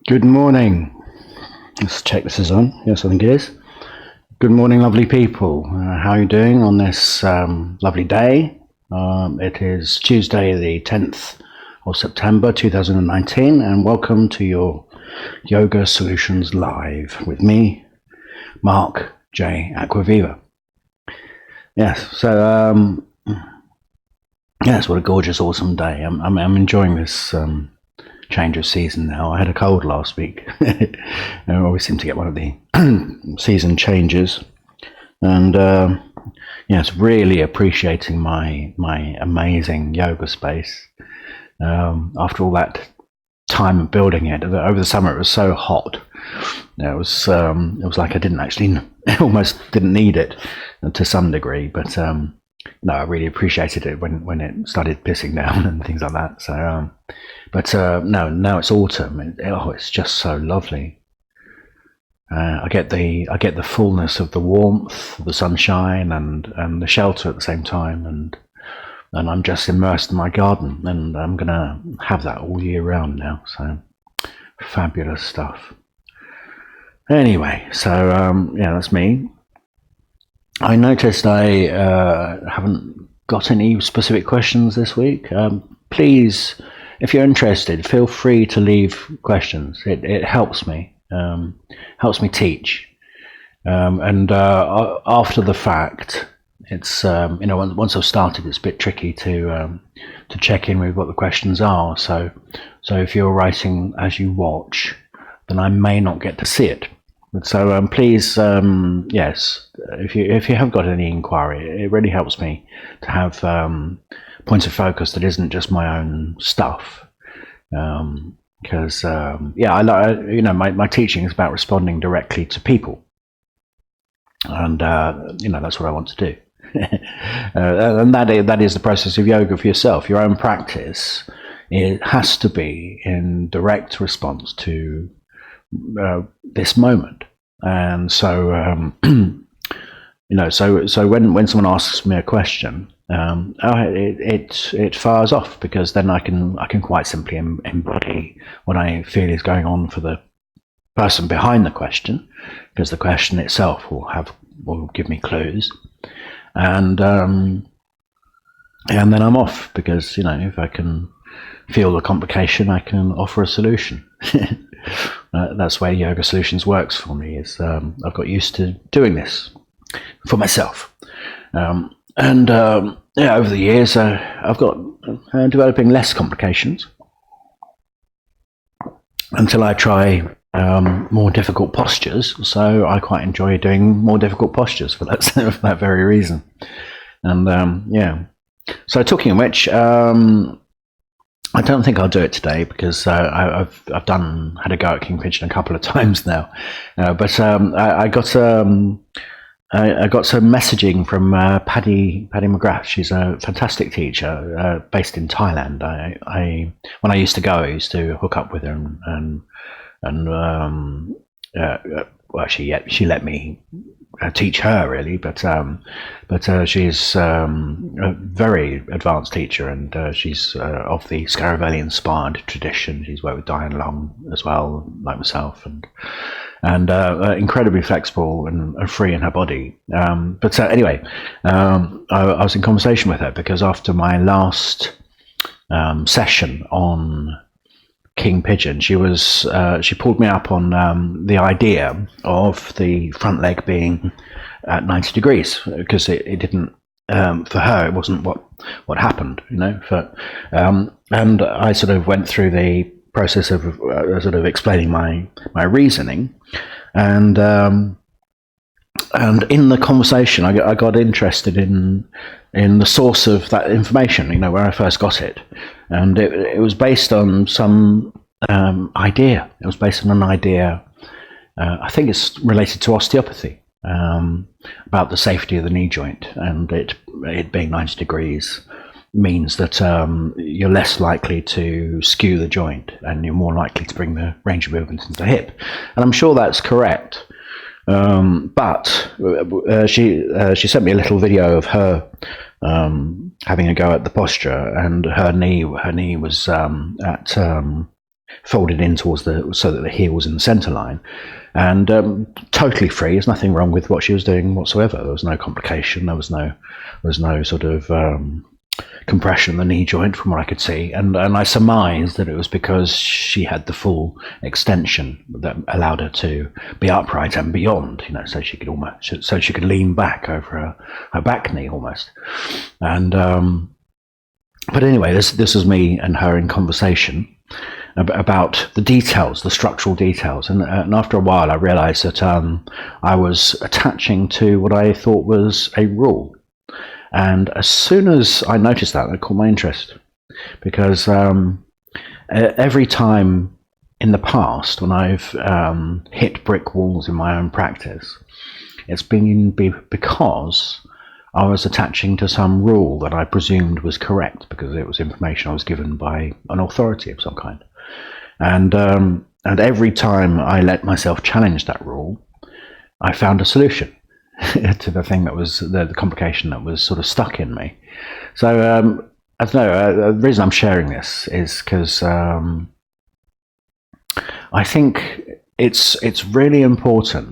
Good morning. Let's check this is on. Yes, I think it is. Good morning, lovely people. How are you doing on this lovely day? It is Tuesday, the 10th of September 2019, and welcome to your Yoga Solutions Live with me, Marc J Acquaviva. Yes, so yes, what a gorgeous, awesome day. I'm enjoying this change of season now. I had a cold last week. I always seem to get one of the season changes, and yes, really appreciating my amazing yoga space. After all that time building it over the summer, it was so hot. It was like I didn't actually, almost didn't need it to some degree, but no, I really appreciated it when it started pissing down and things like that. So, but no, now it's autumn. It's just so lovely. I get the fullness of the warmth, the sunshine, and the shelter at the same time, and I'm just immersed in my garden, and I'm gonna have that all year round now. So, fabulous stuff. Anyway, so yeah, that's me. I noticed I haven't got any specific questions this week. Please, if you're interested, feel free to leave questions. It helps me teach. And after the fact, it's once I've started, it's a bit tricky to check in with what the questions are. So if you're writing as you watch, then I may not get to see it. So please, yes, if you have got any inquiry, it really helps me to have points of focus that isn't just my own stuff. Because yeah, my teaching is about responding directly to people, and that's what I want to do. And that is the process of yoga for yourself. Your own practice, it has to be in direct response to this moment. And so so when someone asks me a question, it fires off, because then I can quite simply embody what I feel is going on for the person behind the question, because the question itself will give me clues, and then I'm off, because if I can feel the complication, I can offer a solution. That's where Yoga Solutions works for me. Is I've got used to doing this for myself, and yeah, over the years I've got developing less complications until I try more difficult postures. So I quite enjoy doing more difficult postures for that for that very reason. And yeah, so talking of which, I don't think I'll do it today, because I've had a go at King Pigeon a couple of times now. But I got some messaging from Paddy McGrath. She's a fantastic teacher based in Thailand. When I used to go, I used to hook up with her, and well, she let me teach her, really, but she's a very advanced teacher, and she's of the Scaravelli inspired tradition. She's worked with Diane Long as well, like myself, and incredibly flexible and free in her body. But anyway, I was in conversation with her, because after my last session on King Pigeon, she pulled me up on the idea of the front leg being at 90 degrees, because it didn't, for her, it wasn't what happened, and I sort of went through the process of sort of explaining my reasoning, and in the conversation I got interested in the source of that information, where I first got it, and it was based on some idea. It was based on an idea, I think it's related to osteopathy, about the safety of the knee joint, and it being 90 degrees means that you're less likely to skew the joint, and you're more likely to bring the range of movement into the hip. And I'm sure that's correct. But she sent me a little video of her having a go at the posture, and her knee was at folded in towards so that the heel was in the centre line, and totally free. There's nothing wrong with what she was doing whatsoever. There was no complication. There was no sort of compression of the knee joint from what I could see, and I surmised that it was because she had the full extension that allowed her to be upright and beyond, so she could lean back over her back knee almost. And but anyway, this was me and her in conversation about the details, the structural details, and after a while I realized that I was attaching to what I thought was a rule. And as soon as I noticed that, it caught my interest, because every time in the past when I've hit brick walls in my own practice, it's been because I was attaching to some rule that I presumed was correct, because it was information I was given by an authority of some kind. And every time I let myself challenge that rule, I found a solution to the thing that was the complication that was sort of stuck in me. So I don't know. The reason I'm sharing this is because I think it's really important.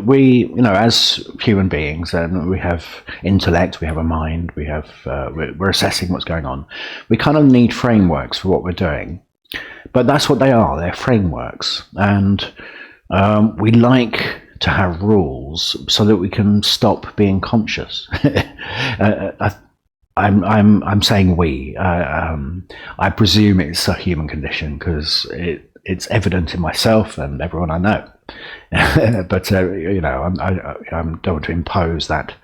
We as human beings, and we have intellect, we have a mind, we're assessing what's going on. We kind of need frameworks for what we're doing, but that's what they are. They're frameworks, and we like to have rules so that we can stop being conscious. I'm saying we. I presume it's a human condition because it's evident in myself and everyone I know. But I don't want to impose that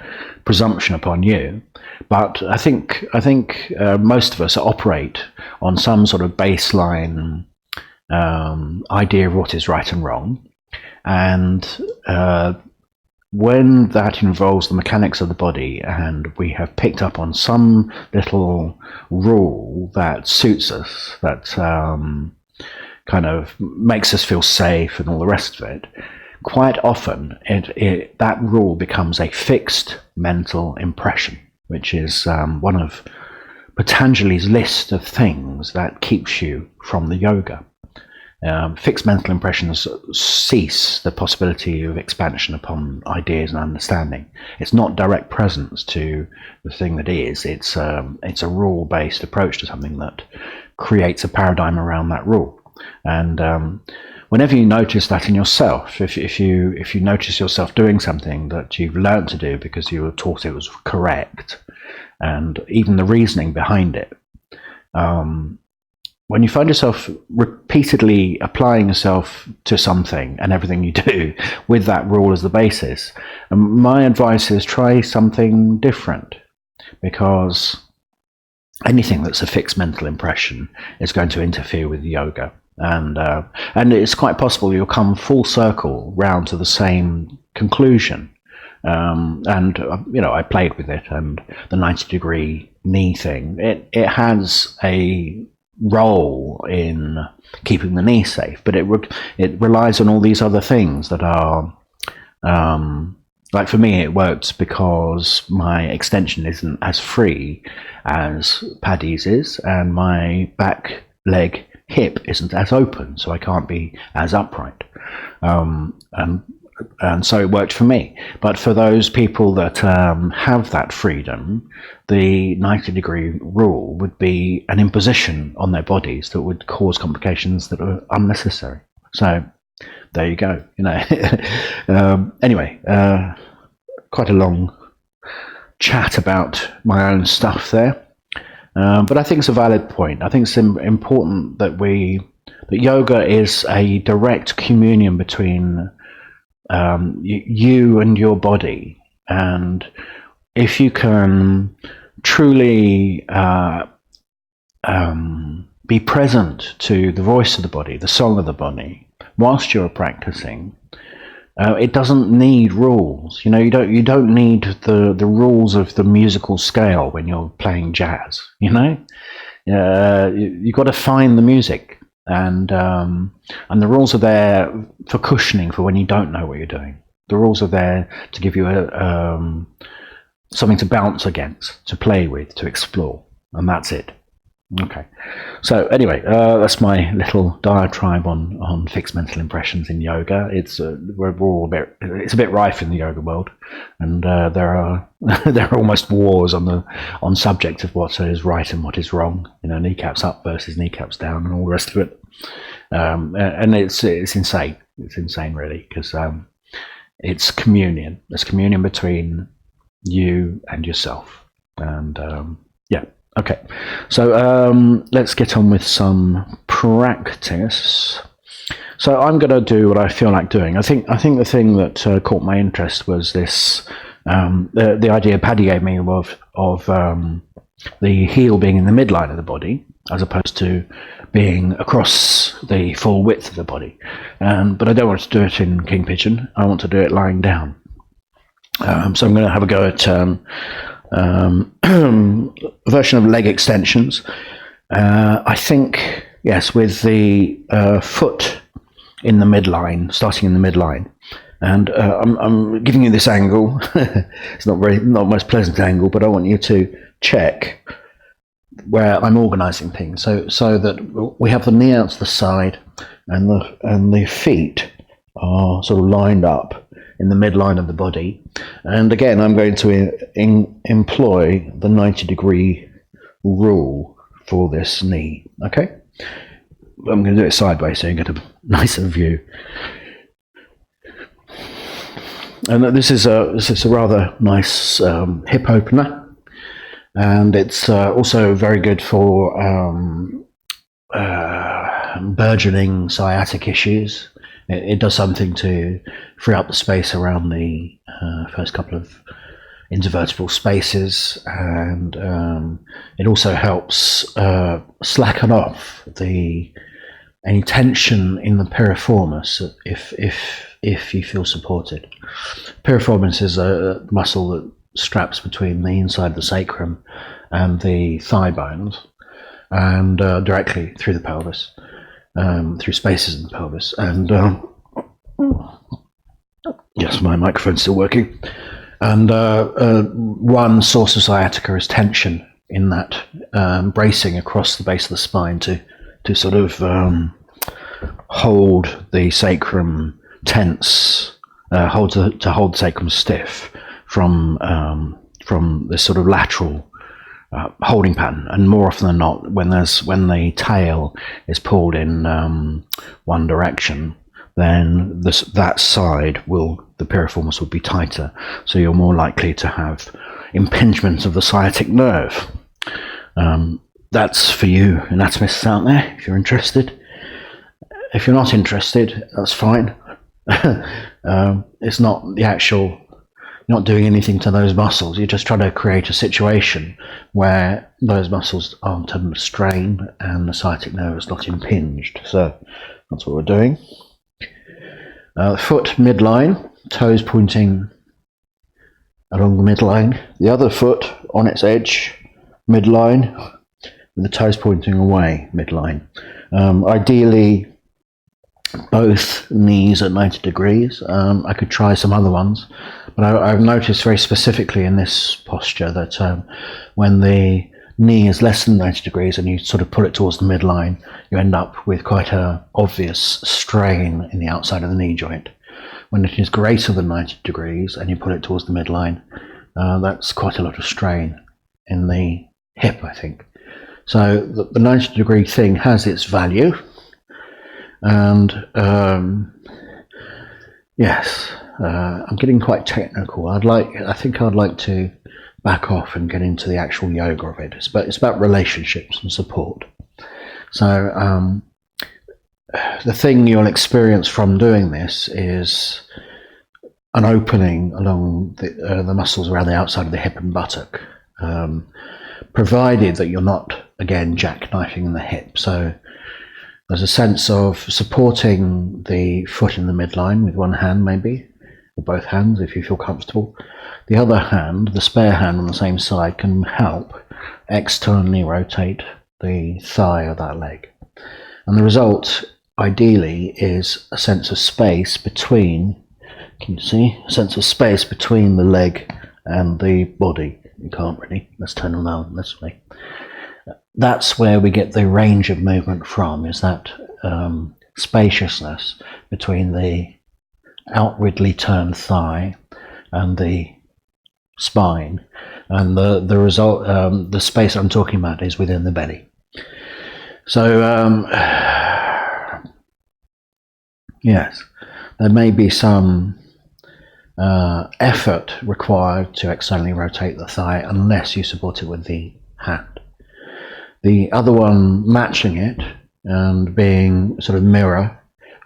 presumption upon you. But I think most of us operate on some sort of baseline idea of what is right and wrong. And when that involves the mechanics of the body, and we have picked up on some little rule that suits us, that kind of makes us feel safe and all the rest of it, quite often that rule becomes a fixed mental impression, which is one of Patanjali's list of things that keeps you from the yoga. Fixed mental impressions cease the possibility of expansion upon ideas and understanding. It's not direct presence to the thing that is. It's a rule-based approach to something that creates a paradigm around that rule. And whenever you notice that in yourself, if you notice yourself doing something that you've learned to do because you were taught it was correct, and even the reasoning behind it, when you find yourself repeatedly applying yourself to something and everything you do with that rule as the basis, my advice is try something different, because anything that's a fixed mental impression is going to interfere with yoga. And it's quite possible you'll come full circle round to the same conclusion. I played with it, and the 90-degree knee thing, it has a role in keeping the knee safe, but it relies on all these other things that are like, for me it works because my extension isn't as free as Paddy's is, and my back leg hip isn't as open, so I can't be as upright, and so it worked for me. But for those people that have that freedom, the 90-degree rule would be an imposition on their bodies that would cause complications that are unnecessary. So there you go. Anyway, quite a long chat about my own stuff there, but I think it's a valid point. I think it's important that yoga is a direct communion between you and your body, and if you can truly be present to the voice of the body, the song of the body, whilst you're practicing, it doesn't need rules. You don't need the rules of the musical scale when you're playing jazz. You've got to find the music. And the rules are there for cushioning for when you don't know what you're doing. The rules are there to give you something to bounce against, to play with, to explore, and that's it. Okay. So anyway, that's my little diatribe on fixed mental impressions in yoga. It's we're all it's a bit rife in the yoga world, and there are there are almost wars on subject of what is right and what is wrong. You know, kneecaps up versus kneecaps down, and all the rest of it. And it's insane. It's insane, really, because it's communion. It's communion between you and yourself, and yeah. Okay, so let's get on with some practice. So I'm going to do what I feel like doing. I think the thing that caught my interest was this the idea Paddy gave me of the heel being in the midline of the body as opposed to being across the full width of the body. But I don't want to do it in King Pigeon. I want to do it lying down. So I'm going to have a go at version of leg extensions. I think, yes, with the foot in the midline, starting in the midline. And I'm giving you this angle. It's not the most pleasant angle, but I want you to check where I'm organising things, so that we have the knee out to the side, and the feet are sort of lined up in the midline of the body. And again, I'm going to employ the 90-degree rule for this knee. Okay, I'm going to do it sideways so you get a nicer view. And this is a rather nice hip opener, and it's also very good for burgeoning sciatic issues. It does something to free up the space around the first couple of intervertebral spaces, and it also helps slacken off any tension in the piriformis if you feel supported. Piriformis is a muscle that straps between the inside of the sacrum and the thigh bones, and directly through the pelvis. Through spaces in the pelvis, and yes, my microphone's still working. And one source of sciatica is tension in that bracing across the base of the spine to sort of hold the sacrum tense, hold the sacrum stiff from this sort of lateral holding pattern. And more often than not, when the tail is pulled in one direction, then that side the piriformis will be tighter, so you're more likely to have impingement of the sciatic nerve. That's for you anatomists out there, if you're interested. If you're not interested, that's fine. It's not the actual. You're not doing anything to those muscles. You're just trying to create a situation where those muscles aren't under strain and the sciatic nerve is not impinged. So that's what we're doing. Foot midline, toes pointing along the midline. The other foot on its edge, midline, with the toes pointing away, midline. Ideally, both knees at 90 degrees. I could try some other ones, but I've noticed very specifically in this posture that when the knee is less than 90 degrees and you sort of pull it towards the midline, you end up with quite an obvious strain in the outside of the knee joint. When it is greater than 90 degrees and you pull it towards the midline, that's quite a lot of strain in the hip, I think. So the 90 degree thing has its value. And yes, I'm getting quite technical. I think I'd like to back off and get into the actual yoga of it. It's about relationships and support. So the thing you'll experience from doing this is an opening along the muscles around the outside of the hip and buttock, provided that you're not, again, jackknifing the hip. So there's a sense of supporting the foot in the midline with one hand, maybe, or both hands if you feel comfortable. The other hand, the spare hand on the same side, can help externally rotate the thigh of that leg. And the result, ideally, is a sense of space between, can you see? A sense of space between the leg and the body. You can't really. Let's turn them down this way. that's where we get the range of movement from, is that spaciousness between the outwardly turned thigh and the spine, and the result, the space I'm talking about is within the belly. So yes, there may be some effort required to externally rotate the thigh unless you support it with the hand. The other one matching it and being sort of mirror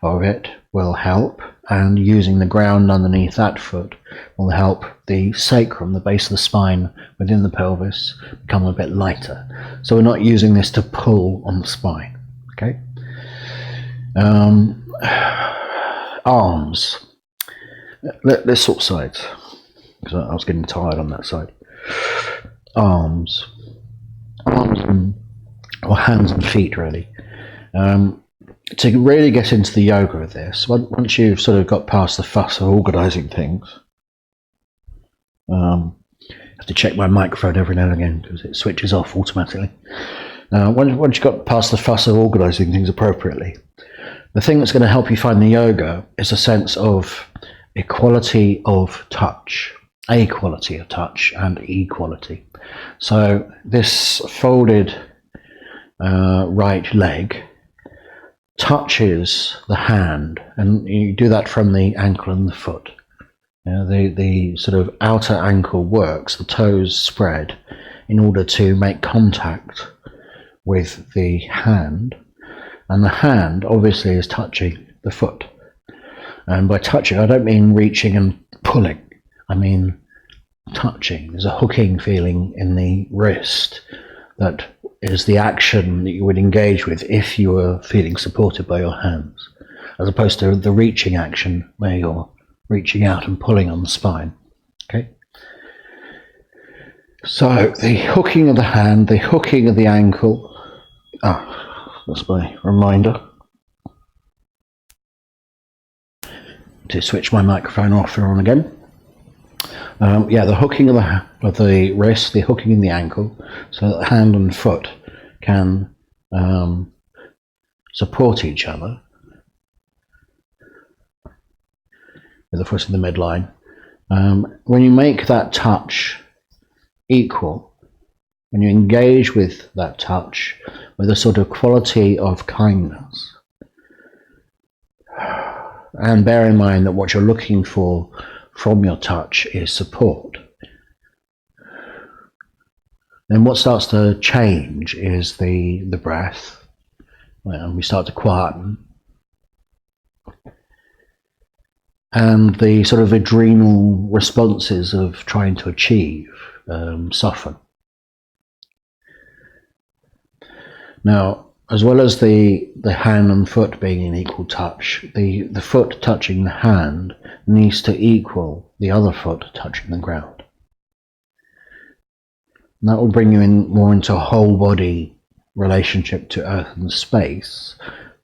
of it will help, and using the ground underneath that foot will help the sacrum, the base of the spine within the pelvis, become a bit lighter. So we're not using this to pull on the spine. Okay. Arms. Let's swap sides, because I was getting tired on that side. Arms or hands and feet, really. To really get into the yoga of this, once you've sort of got past the fuss of organising things, I have to check my microphone every now and again because it switches off automatically. Once you've got past the fuss of organising things appropriately, the thing that's going to help you find the yoga is a sense of equality of touch, equality of touch and equality. So this folded right leg touches the hand, and you do that from the ankle and the foot. The sort of outer ankle works, the toes spread in order to make contact with the hand, and the hand obviously is touching the foot. And by touching, I don't mean reaching and pulling, I mean touching. There's a hooking feeling in the wrist that is the action that you would engage with if you were feeling supported by your hands, as opposed to the reaching action where you're reaching out and pulling on the spine. Okay. So the hooking of the hand, the hooking of the ankle. That's my reminder to switch my microphone off and on again. The hooking of the wrist, the hooking in the ankle, so that the hand and foot can support each other with the foot in the midline. When you make that touch equal, when you engage with that touch with a sort of quality of kindness, and bear in mind that what you're looking for from your touch is support, then what starts to change is the breath, and we start to quieten, and the sort of adrenal responses of trying to achieve soften. Now, as well as the hand and foot being in equal touch, the foot touching the hand needs to equal the other foot touching the ground. And that will bring you in more into a whole body relationship to earth and space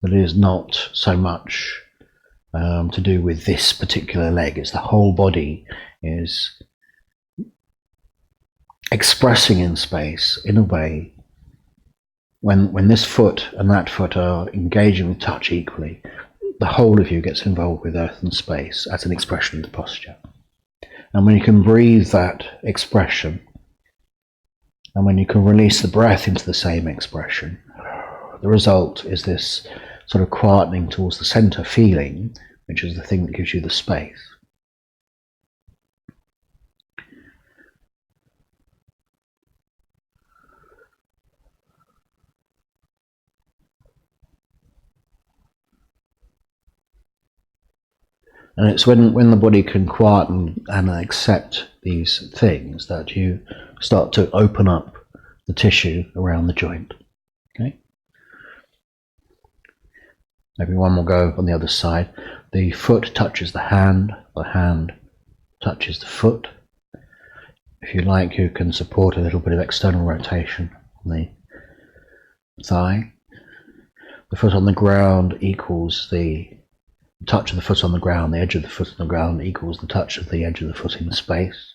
that is not so much to do with this particular leg. It's the whole body is expressing in space in a way. When this foot and that foot are engaging with touch equally, the whole of you gets involved with earth and space as an expression of the posture. And when you can breathe that expression, and when you can release the breath into the same expression, the result is this sort of quietening towards the center feeling, which is the thing that gives you the space. And it's when the body can quieten and accept these things that you start to open up the tissue around the joint. Okay. Maybe one will go on the other side. The foot touches the hand touches the foot. If you like, you can support a little bit of external rotation on the thigh. The foot on the ground equals the touch of the foot on the ground, the edge of the foot on the ground equals the touch of the edge of the foot in the space.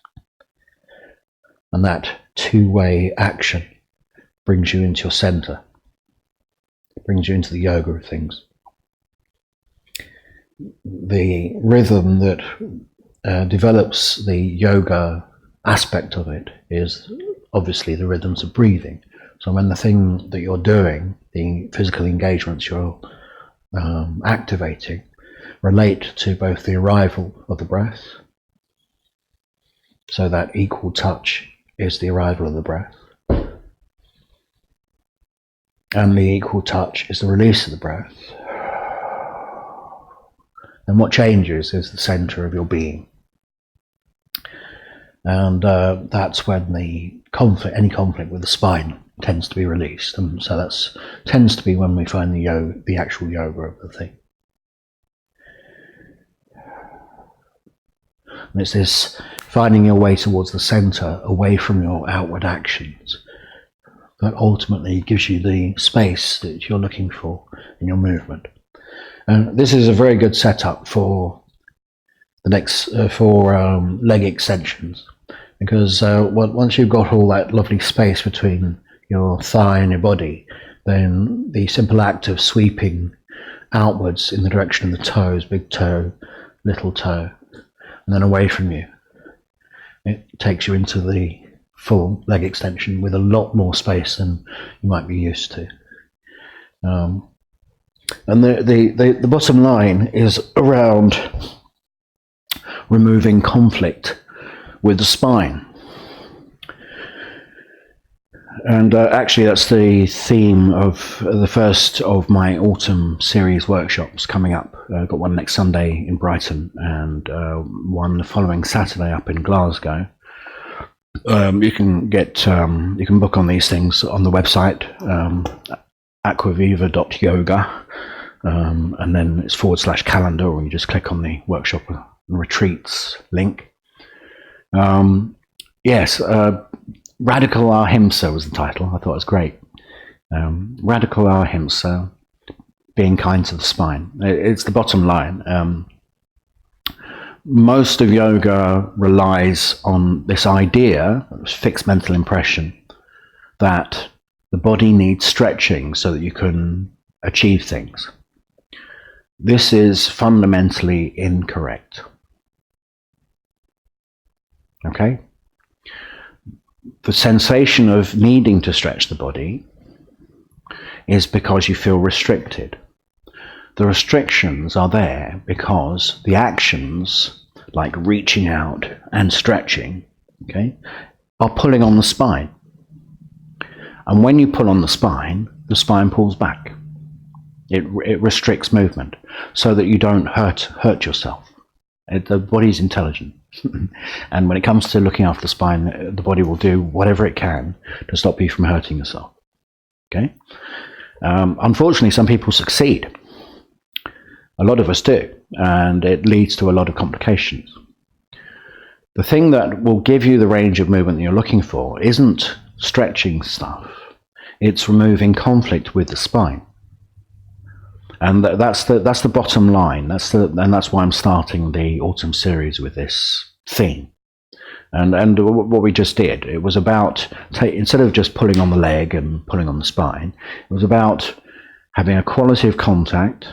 And that two-way action brings you into your center, brings you into the yoga of things. The rhythm that develops the yoga aspect of it is obviously the rhythms of breathing. So when the thing that you're doing, the physical engagements you're activating, relate to both the arrival of the breath, so that equal touch is the arrival of the breath, and the equal touch is the release of the breath. And what changes is the center of your being. And that's when any conflict with the spine tends to be released. And so that tends to be when we find the actual yoga of the thing. And it's this finding your way towards the center, away from your outward actions, that ultimately gives you the space that you're looking for in your movement. And this is a very good setup for the next leg extensions, because once you've got all that lovely space between your thigh and your body, then the simple act of sweeping outwards in the direction of the toes, big toe, little toe, and then away from you, it takes you into the full leg extension with a lot more space than you might be used to. And the bottom line is around removing conflict with the spine. And actually that's the theme of the first of my autumn series workshops coming up. I've got one next Sunday in Brighton and one the following Saturday up in Glasgow. You can book on these things on the website, acquaviva.yoga, and then it's /calendar, or you just click on the workshop and retreats link. Yes, Radical Ahimsa was the title. I thought it was great. Radical Ahimsa, being kind to the spine. It's the bottom line. Most of yoga relies on this idea, fixed mental impression, that the body needs stretching so that you can achieve things. This is fundamentally incorrect. Okay? The sensation of needing to stretch the body is because you feel restricted. The restrictions are there because the actions, like reaching out and stretching, okay, are pulling on the spine. And when you pull on the spine pulls back. It restricts movement so that you don't hurt yourself. The body's intelligent. And when it comes to looking after the spine, the body will do whatever it can to stop you from hurting yourself. Okay? Unfortunately, some people succeed. A lot of us do, and it leads to a lot of complications. The thing that will give you the range of movement that you're looking for isn't stretching stuff. It's removing conflict with the spine. And that's the bottom line. And that's why I'm starting the autumn series with this theme. And what we just did, it was about, instead of just pulling on the leg and pulling on the spine, it was about having a quality of contact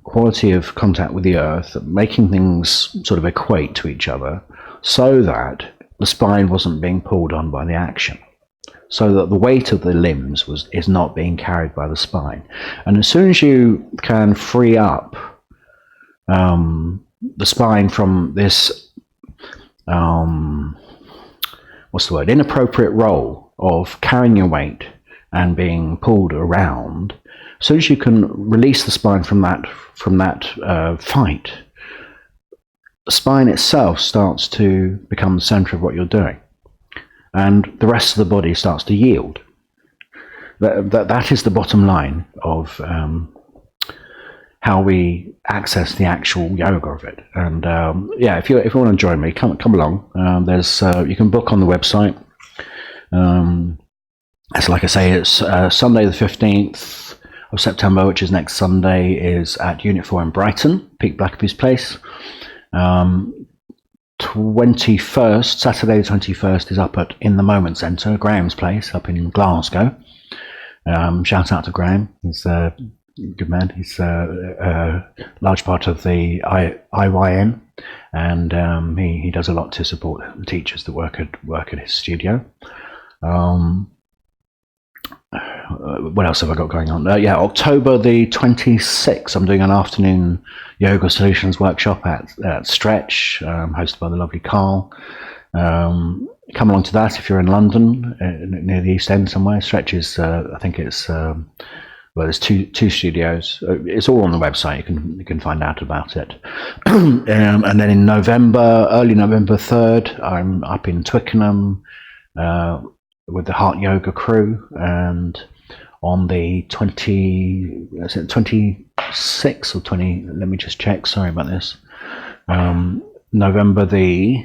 with the earth, making things sort of equate to each other so that the spine wasn't being pulled on by the action, so that the weight of the limbs is not being carried by the spine. And as soon as you can free up the spine from this inappropriate role of carrying your weight and being pulled around, as soon as you can release the spine from that fight, the spine itself starts to become the center of what you're doing, and the rest of the body starts to yield. That is the bottom line of how we access the actual yoga of it. And if you want to join me, come along. You can book on the website. As like I say, it's Sunday the 15th of September, which is next Sunday, is at Unit 4 in Brighton, Peak Blackaby's Place. 21st, Saturday the 21st, is up at In the Moment Centre, Graham's place, up in Glasgow. Shout out to Graham. He's a good man. He's a large part of the IYN, and he does a lot to support the teachers that work at his studio. What else have I got going on? Yeah, October the 26th, I'm doing an afternoon yoga solutions workshop at Stretch, hosted by the lovely Carl. Come along to that if you're in London, near the East End somewhere. Stretch is, I think it's, well, there's two studios. It's all on the website. You can find out about it. And then in November, early November 3rd, I'm up in Twickenham with the Heart Yoga crew, and on the 26th or 20, let me just check, sorry about this, November the,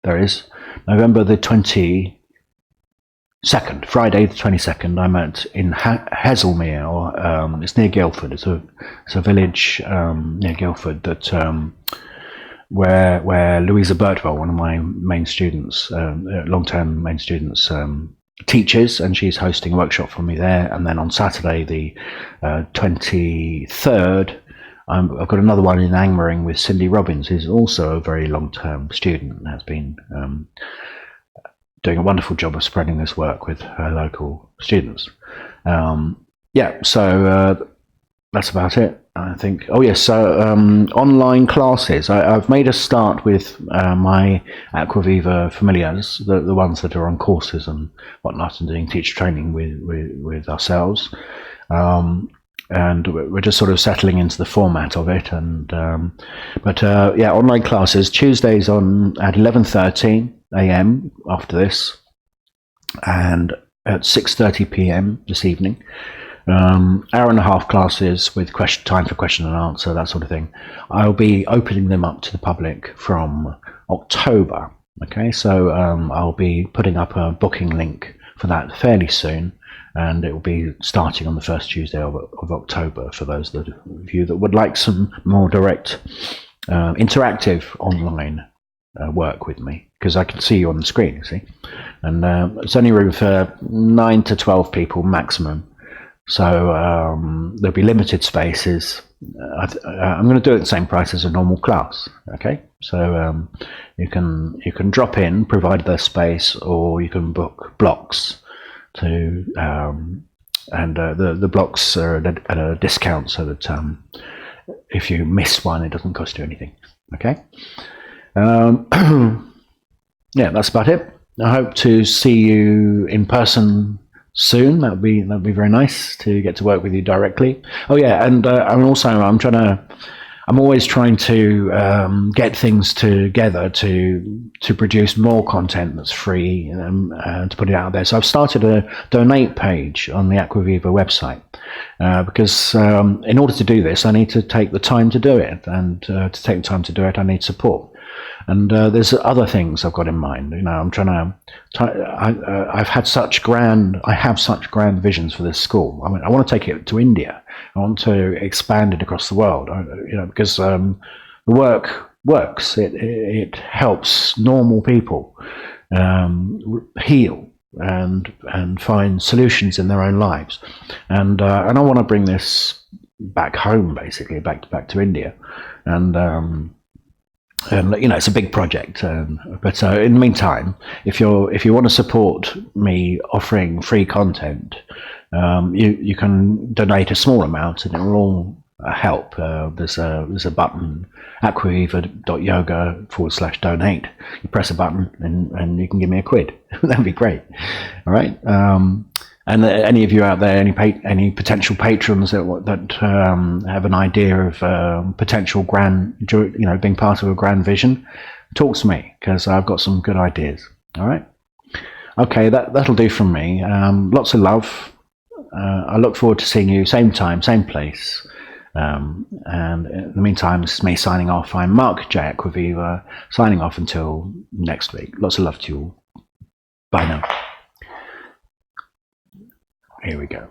there is, November the 22nd, Friday the 22nd, I'm in Haslemere, or it's near Guildford. It's a village near Guildford that where Louisa Birtwell, one of my main students, long-term main students, teaches, and she's hosting a workshop for me there. And then on Saturday, the 23rd, I've got another one in Angmering with Cindy Robbins, who's also a very long-term student and has been doing a wonderful job of spreading this work with her local students. Yeah, so that's about it, I think. Oh yes, so online classes. I've made a start with my Acquaviva familiars, the ones that are on courses and whatnot, and doing teacher training with ourselves. And we're just sort of settling into the format of it. And yeah, online classes Tuesdays at 11:13 a.m. after this, and at 6:30 p.m. this evening. Hour and a half classes with time for question and answer, that sort of thing. I'll be opening them up to the public from October. Okay, so I'll be putting up a booking link for that fairly soon, and it will be starting on the first Tuesday of October for those of you that would like some more direct interactive online work with me, because I can see you on the screen, you see, and it's only room for 9 to 12 people maximum. So there'll be limited spaces. I'm going to do it at the same price as a normal class. Okay, so you can drop in, provided there's space, or you can book blocks to, and the blocks are at a discount, so that if you miss one, it doesn't cost you anything. Okay, yeah, that's about it. I hope to see you in person soon. That'd be very nice to get to work with you directly. Oh yeah, and I'm always trying to get things together to produce more content that's free, and to put it out there. So I've started a donate page on the Acquaviva website, because in order to do this, I need to take the time to do it, and to take the time to do it, I need support. And there's other things I've got in mind. You know, I'm trying to. I have such grand visions for this school. I mean, I want to take it to India. I want to expand it across the world. You know, because the work works. It helps normal people heal and find solutions in their own lives. And I want to bring this back home, basically back to India, and you know, it's a big project, but in the meantime, if you want to support me offering free content, you can donate a small amount, and it will all help. There's a button, acquaviva.yoga/donate. You press a button, and you can give me £1. That'd be great. All right. And any of you out there, any potential patrons that have an idea of potential grand, you know, being part of a grand vision, talk to me, because I've got some good ideas. All right. Okay, that'll do from me. Lots of love. I look forward to seeing you same time, same place. And in the meantime, this is me signing off. I'm Marc J Acquaviva, signing off until next week. Lots of love to you all. Bye now. Here we go.